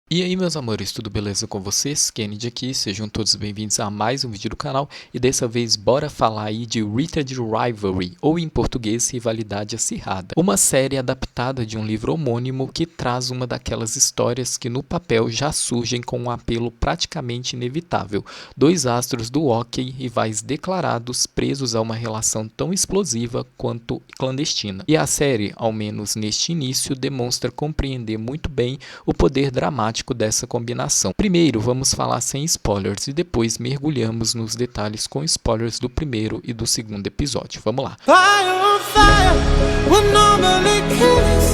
E aí, meus amores, tudo beleza com vocês? Kennedy aqui, sejam todos bem-vindos a mais um vídeo do canal e dessa vez bora falar aí de Rated Rivalry, ou em português, Rivalidade Acirrada, uma série adaptada de um livro homônimo que traz uma daquelas histórias que no papel já surgem com um apelo praticamente inevitável, dois astros do hóquei, rivais declarados, presos a uma relação tão explosiva quanto clandestina. E a série, ao menos neste início, demonstra compreender muito bem o poder dramático dessa combinação. Primeiro, vamos falar sem spoilers e depois mergulhamos nos detalhes com spoilers do primeiro e do segundo episódio. Vamos lá!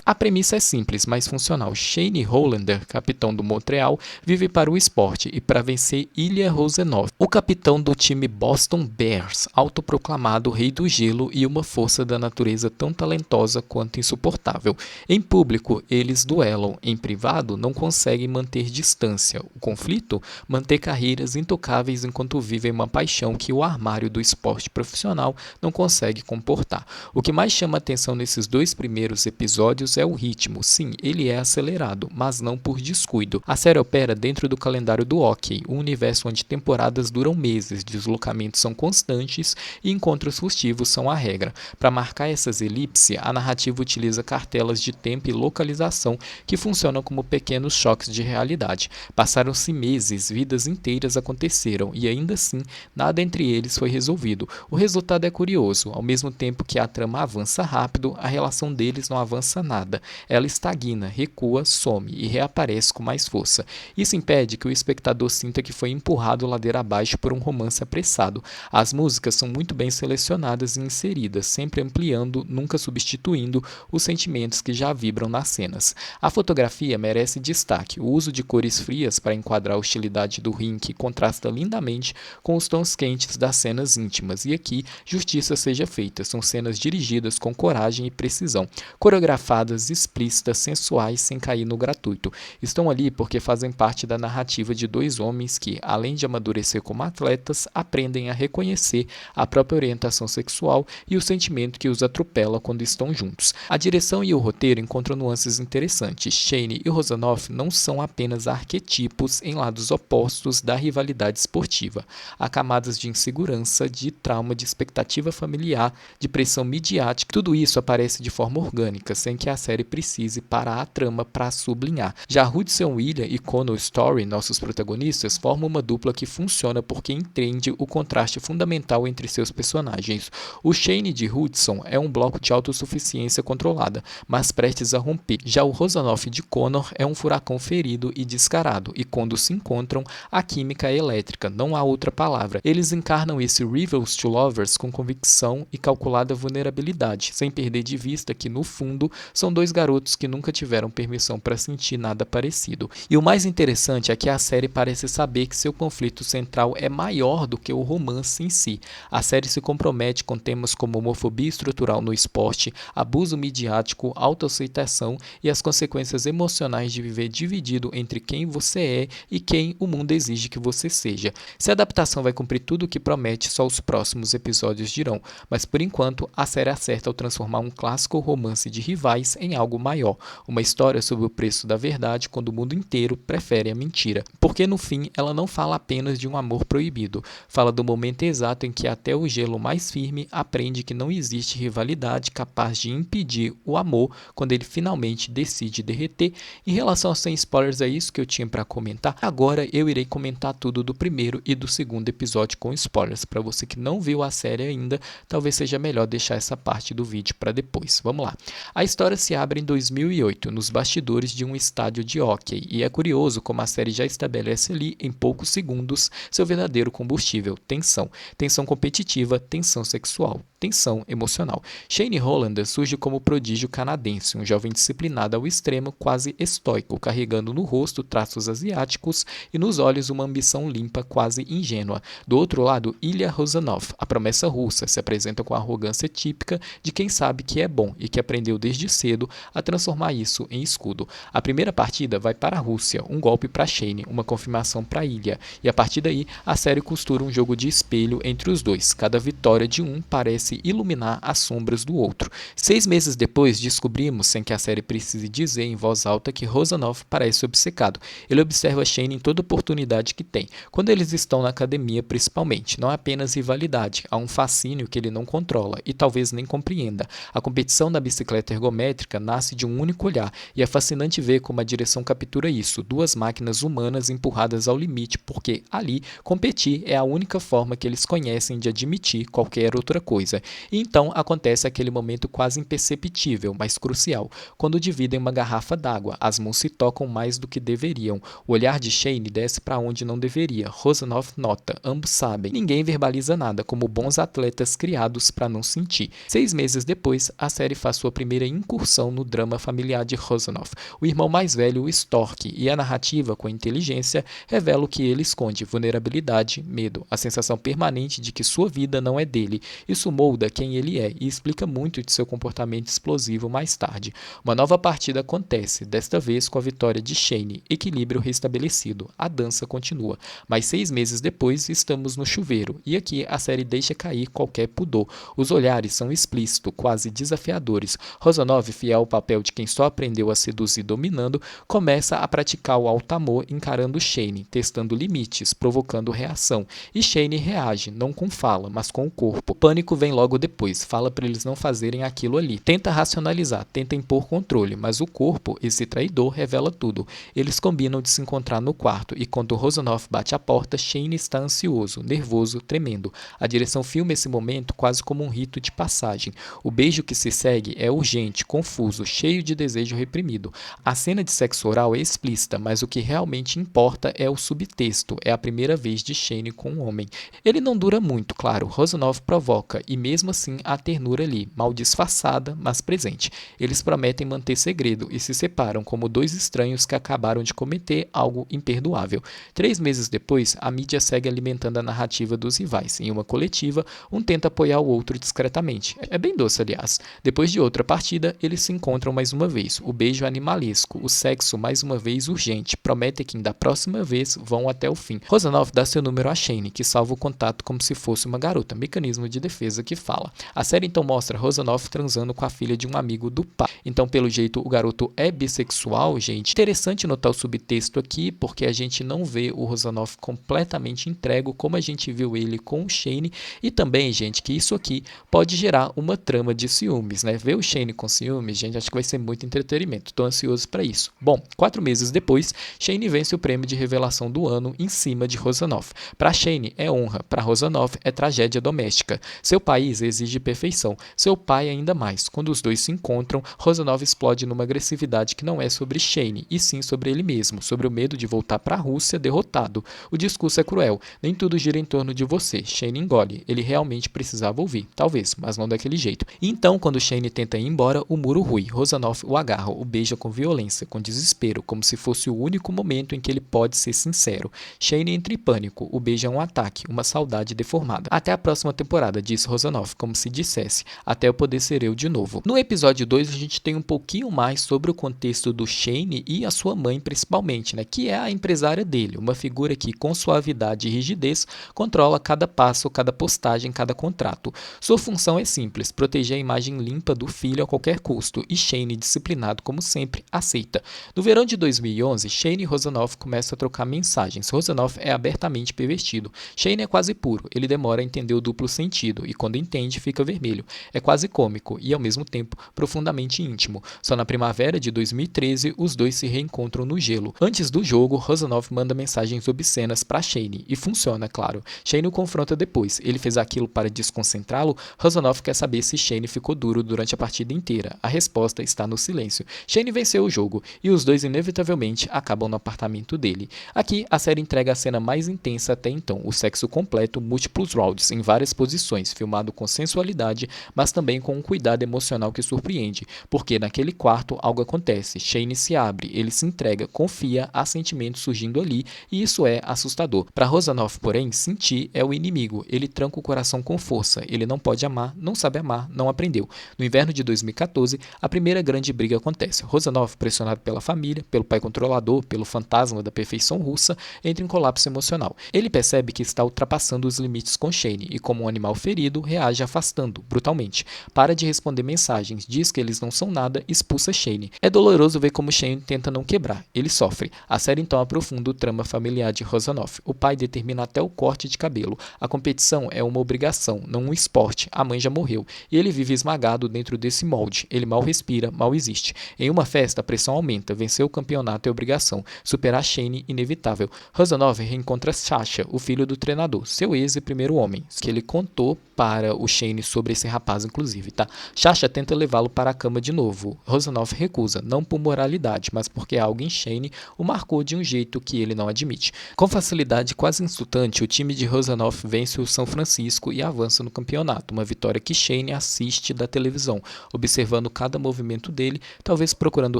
A premissa é simples, mas funcional. Shane Hollander, capitão do Montreal, vive para o esporte e para vencer Ilya Rosenov, o capitão do time Boston Bears, autoproclamado rei do gelo e uma força da natureza tão talentosa quanto insuportável. Em público, eles duelam. Em privado, não conseguem manter distância. O conflito? Manter carreiras intocáveis enquanto vivem uma paixão que o armário do esporte profissional não consegue comportar. O que mais chama atenção nesses dois primeiros episódios é o ritmo. Sim, ele é acelerado, mas não por descuido. A série opera dentro do calendário do hóquei, um universo onde temporadas duram meses, deslocamentos são constantes e encontros furtivos são a regra. Para marcar essas elipses, a narrativa utiliza cartelas de tempo e localização que funcionam como pequenos choques de realidade. Passaram-se meses, vidas inteiras aconteceram e ainda assim nada entre eles foi resolvido. O resultado é curioso, ao mesmo tempo que a trama avança rápido, a relação deles não avança nada. Ela estagna, recua, some e reaparece com mais força. Isso impede que o espectador sinta que foi empurrado ladeira abaixo por um romance apressado. As músicas são muito bem selecionadas e inseridas, sempre ampliando, nunca substituindo os sentimentos que já vibram nas cenas. A fotografia merece destaque. O uso de cores frias para enquadrar a hostilidade do ringue contrasta lindamente com os tons quentes das cenas íntimas. E aqui, justiça seja feita. São cenas dirigidas com coragem e precisão, coreografadas, explícitas, sensuais, sem cair no gratuito. Estão ali porque fazem parte da narrativa de dois homens que, além de amadurecer como atletas, aprendem a reconhecer a própria orientação sexual e o sentimento que os atropela quando estão juntos. A direção e o roteiro encontram nuances interessantes. Shane e Rosanov não são apenas arquetipos em lados opostos da rivalidade esportiva. Há camadas de insegurança, de trauma, de expectativa familiar, de pressão midiática. Tudo isso aparece de forma orgânica, sem que a série precise parar a trama para sublinhar. Já Hudson William e Connor Story, nossos protagonistas, formam uma dupla que funciona porque entende o contraste fundamental entre seus personagens. O Shane de Hudson é um bloco de autossuficiência controlada, mas prestes a romper. Já o Rosanov de Connor é um furacão ferido e descarado, e quando se encontram, a química é elétrica, não há outra palavra. Eles encarnam esse Rivals to Lovers com convicção e calculada vulnerabilidade, sem perder de vista que, no fundo, são dois garotos que nunca tiveram permissão para sentir nada parecido. E o mais interessante é que a série parece saber que seu conflito central é maior do que o romance em si. A série se compromete com temas como homofobia estrutural no esporte, abuso midiático, autoaceitação e as consequências emocionais de viver dividido entre quem você é e quem o mundo exige que você seja. Se a adaptação vai cumprir tudo o que promete, só os próximos episódios dirão, mas por enquanto a série acerta ao transformar um clássico romance de rivais em algo maior, uma história sobre o preço da verdade quando o mundo inteiro prefere a mentira. Porque no fim ela não fala apenas de um amor proibido, fala do momento exato em que até o gelo mais firme aprende que não existe rivalidade capaz de impedir o amor quando ele finalmente decide derreter. Em relação a sem spoilers, é isso que eu tinha para comentar. Agora eu irei comentar tudo do primeiro e do segundo episódio com spoilers. Para você que não viu a série ainda, talvez seja melhor deixar essa parte do vídeo para depois. Vamos lá. A história se abre em 2008, nos bastidores de um estádio de hóquei, e é curioso como a série já estabelece ali, em poucos segundos, seu verdadeiro combustível: tensão. Tensão competitiva, tensão sexual, tensão emocional. Shane Hollander surge como prodígio canadense, um jovem disciplinado ao extremo, quase estoico, carregando no rosto traços asiáticos e nos olhos uma ambição limpa, quase ingênua. Do outro lado, Ilya Rosanov, a promessa russa, se apresenta com a arrogância típica de quem sabe que é bom e que aprendeu desde cedo medo a transformar isso em escudo. A primeira partida vai para a Rússia, um golpe para Shane, uma confirmação para Ilya, e a partir daí a série costura um jogo de espelho entre os dois. Cada vitória de um parece iluminar as sombras do outro. 6 meses depois, descobrimos, sem que a série precise dizer em voz alta, que Rozanov parece obcecado. Ele observa Shane em toda oportunidade que tem, quando eles estão na academia principalmente. Não é apenas rivalidade, há um fascínio que ele não controla e talvez nem compreenda. A competição da bicicleta ergométrica nasce de um único olhar, e é fascinante ver como a direção captura isso, duas máquinas humanas empurradas ao limite, porque ali competir é a única forma que eles conhecem de admitir qualquer outra coisa. E então acontece aquele momento quase imperceptível, mas crucial, quando dividem uma garrafa d'água. As mãos se tocam mais do que deveriam. O olhar de Shane desce para onde não deveria. Rozanov nota, ambos sabem. Ninguém verbaliza nada, como bons atletas criados para não sentir. 6 meses depois, a série faz sua primeira incursão no drama familiar de Rozanov. O irmão mais velho o extorque, e a narrativa, com inteligência, revela o que ele esconde: vulnerabilidade, medo, a sensação permanente de que sua vida não é dele. Isso molda quem ele é e explica muito de seu comportamento explosivo mais tarde. Uma nova partida acontece, desta vez com a vitória de Shane, equilíbrio restabelecido. A dança continua, mas 6 meses depois estamos no chuveiro, e aqui a série deixa cair qualquer pudor. Os olhares são explícitos, quase desafiadores. Rozanov, fiel ao papel de quem só aprendeu a seduzir dominando, começa a praticar o alto amor encarando Shane, testando limites, provocando reação. E Shane reage, não com fala, mas com o corpo. O pânico vem logo depois, fala para eles não fazerem aquilo ali. Tenta racionalizar, tenta impor controle, mas o corpo, esse traidor, revela tudo. Eles combinam de se encontrar no quarto, e quando Rozanov bate a porta, Shane está ansioso, nervoso, tremendo. A direção filma esse momento quase como um rito de passagem. O beijo que se segue é urgente, confuso, cheio de desejo reprimido. A cena de sexo oral é explícita, mas o que realmente importa é o subtexto. É a primeira vez de Shane com um homem. Ele não dura muito, claro. Rozanov provoca, e mesmo assim há ternura ali, mal disfarçada, mas presente. Eles prometem manter segredo e se separam como dois estranhos que acabaram de cometer algo imperdoável. 3 meses depois, a mídia segue alimentando a narrativa dos rivais. Em uma coletiva, um tenta apoiar o outro discretamente. É bem doce, aliás. Depois de outra partida, eles se encontram mais uma vez. O beijo é animalesco, o sexo mais uma vez urgente. Promete que da próxima vez vão até o fim. Rozanov dá seu número a Shane, que salva o contato como se fosse uma garota. Mecanismo de defesa que fala. A série então mostra Rozanov transando com a filha de um amigo do pai. Então, pelo jeito, o garoto é bissexual, gente. Interessante notar o subtexto aqui, porque a gente não vê o Rozanov completamente entregue como a gente viu ele com o Shane, e também, gente, que isso aqui pode gerar uma trama de ciúmes, né? Ver o Shane com ciúmes, gente, acho que vai ser muito entretenimento. Tô ansioso para isso. Bom, 4 meses depois, Shane vence o prêmio de revelação do ano em cima de Rozanov. Para Shane é honra, para Rozanov é tragédia doméstica. Seu país exige perfeição, seu pai ainda mais. Quando os dois se encontram, Rozanov explode numa agressividade que não é sobre Shane, e sim sobre ele mesmo, sobre o medo de voltar para a Rússia derrotado. O discurso é cruel, nem tudo gira em torno de você. Shane engole, ele realmente precisava ouvir, talvez, mas não daquele jeito. E então, quando Shane tenta ir embora, o muro rui. Rozanov o agarra, o beija com violência, com desespero, como se fosse o único momento em que ele pode ser sincero. Shane entra em pânico, o beijo é um ataque, uma saudade deformada. Até a próxima temporada, diz Rozanov, como se dissesse, até eu poder ser eu de novo. No episódio 2, a gente tem um pouquinho mais sobre o contexto do Shane e a sua mãe, principalmente, né, que é a empresária dele, uma figura que, com suavidade e rigidez, controla cada passo, cada postagem, cada contrato. Sua função é simples, proteger a imagem limpa do filho a qualquer custo, e Shane, disciplinado como sempre, aceita. No verão de 2011, Shane e Rozanov começam a trocar mensagens. Rozanov é abertamente pervertido. Shane é quase puro, ele demora a entender o duplo sentido, e quando entende, fica vermelho. É quase cômico e, ao mesmo tempo, profundamente íntimo. Só na primavera de 2013, os dois se reencontram no gelo. Antes do jogo, Rozanov manda mensagens obscenas para Shane, e funciona, claro. Shane o confronta depois. Ele fez aquilo para desconcentrá-lo? Rozanov quer saber se Shane ficou duro durante a partida inteira. A resposta está no silêncio. Shane venceu o jogo, e os dois inevitavelmente acabam no apartamento dele. Aqui, a série entrega a cena mais intensa até então, o sexo completo, múltiplos rounds, em várias posições, filmado com sensualidade, mas também com um cuidado emocional que surpreende, porque naquele quarto algo acontece. Shane se abre, ele se entrega, confia, há sentimentos surgindo ali, e isso é assustador. Para Rozanov, porém, sentir é o inimigo. Ele tranca o coração com força. Ele não pode amar, não sabe amar, não aprendeu. No inverno de 2014, A primeira grande briga acontece. Rozanov, pressionado pela família, pelo pai controlador, pelo fantasma da perfeição russa, entra em colapso emocional. Ele percebe que está ultrapassando os limites com Shane e, como um animal ferido, reage afastando, brutalmente. Para de responder mensagens, diz que eles não são nada, expulsa Shane. É doloroso ver como Shane tenta não quebrar. Ele sofre. A série então aprofunda o trama familiar de Rozanov. O pai determina até o corte de cabelo. A competição é uma obrigação, não um esporte. A mãe já morreu. E ele vive esmagado dentro desse molde. Ele mal respira, mal existe. Em uma festa, a pressão aumenta. Vencer o campeonato é obrigação. Superar Shane, inevitável. Rozanov reencontra Sasha, o filho do treinador, seu ex e primeiro homem, que ele contou para o Shane sobre esse rapaz, inclusive, tá? Sasha tenta levá-lo para a cama de novo. Rozanov recusa, não por moralidade, mas porque algo em Shane o marcou de um jeito que ele não admite. Com facilidade quase insultante, o time de Rozanov vence o São Francisco e avança no campeonato, uma vitória que Shane assiste da televisão, observando cada movimento dele, talvez procurando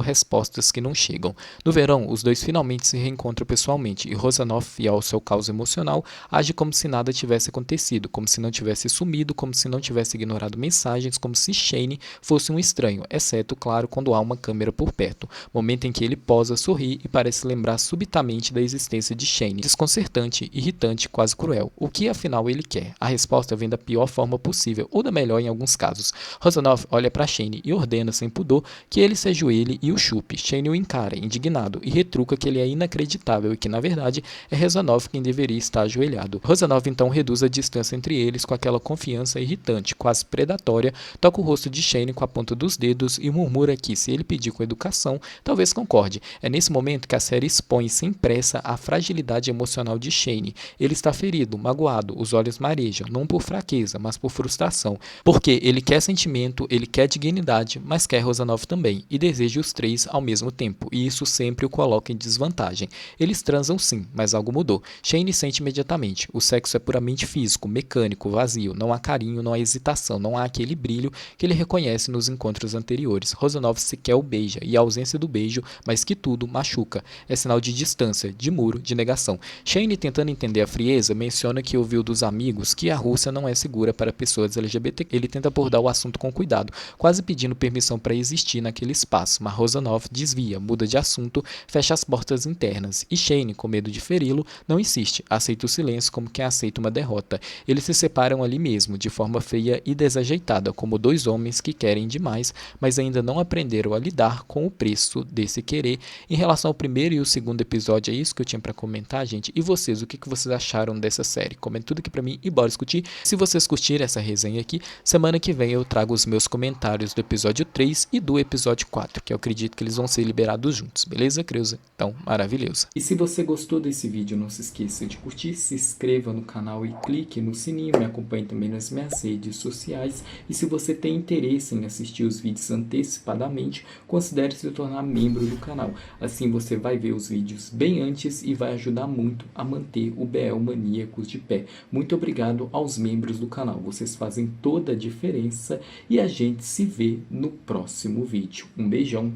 respostas que não chegam. No verão, os dois finalmente se reencontram pessoalmente e Rozanov, fiel ao seu caos emocional, age como se nada tivesse acontecido, como se não tivesse sumido, como se não tivesse ignorado mensagens, como se Shane fosse um estranho, exceto, claro, quando há uma câmera por perto. Momento em que ele posa, sorri e parece lembrar subitamente da existência de Shane. Desconcertante, irritante, quase cruel. O que afinal ele quer? A resposta vem da pior forma possível, ou da melhor em alguns casos. Rozanov olha para Shane e ordena sem pudor que ele se ajoelhe e o chupe. Shane o encara, indignado, e retruca que ele é inacreditável e que, na verdade, é Rozanov quem deveria estar ajoelhado. Rozanov então reduz a distância entre eles com aquela confiança irritante, quase predatória, toca o rosto de Shane com a ponta dos dedos e murmura que, se ele pedir com educação, talvez concorde. É nesse momento que a série expõe sem pressa a fragilidade emocional de Shane. Ele está ferido, magoado, os olhos marejam, não por fraqueza, mas por frustração. Porque ele quer sentimento, ele quer dignidade, mas quer Rozanov também, e deseja os três ao mesmo tempo, e isso sempre o coloca em desvantagem. Eles transam sim, mas algo mudou. Shane sente imediatamente. O sexo é puramente físico, mecânico, vazio, não há carinho, não há hesitação, não há aquele brilho que ele reconhece nos encontros anteriores. Rozanov sequer o beija, e a ausência do beijo, mais que tudo, machuca. É sinal de distância, de muro, de negação. Shane, tentando entender a frieza, menciona que ouviu dos amigos que a Rússia não é segura para pessoas LGBT. Ele tenta abordar o assunto com cuidado, quase pedindo permissão para existir naquele espaço, mas Rozanov desvia, muda de assunto, fecha as portas internas, e Shane, com medo de feri-lo, não insiste, aceita o silêncio como quem aceita uma derrota. Eles se separam ali mesmo, de forma fria e desajeitada, como dois homens que querem demais, mas ainda não aprenderam a lidar com o preço desse querer. Em relação ao primeiro e o segundo episódio, é isso que eu tinha para comentar, gente. E vocês, o que vocês acharam dessa série? Comenta tudo aqui para mim e bora discutir. Se vocês curtirem essa resenha aqui, semana que vem eu trago os meus comentários do episódio 3 e do episódio 4, que eu acredito que eles vão ser liberados juntos, beleza, Creuza? Então, maravilhoso. E se você gostou desse vídeo, não se esqueça de curtir, se inscreva no canal e clique no sininho, me acompanhe também nas minhas redes sociais. E se você tem interesse em assistir os vídeos antecipadamente, considere se tornar membro do canal. Assim você vai ver os vídeos bem antes e vai ajudar muito a manter o BL Maníacos de pé. Muito obrigado aos membros do canal, vocês fazem toda a diferença e a gente se vê no próximo vídeo. Um beijão,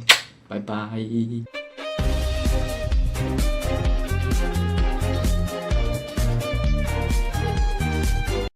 bye bye!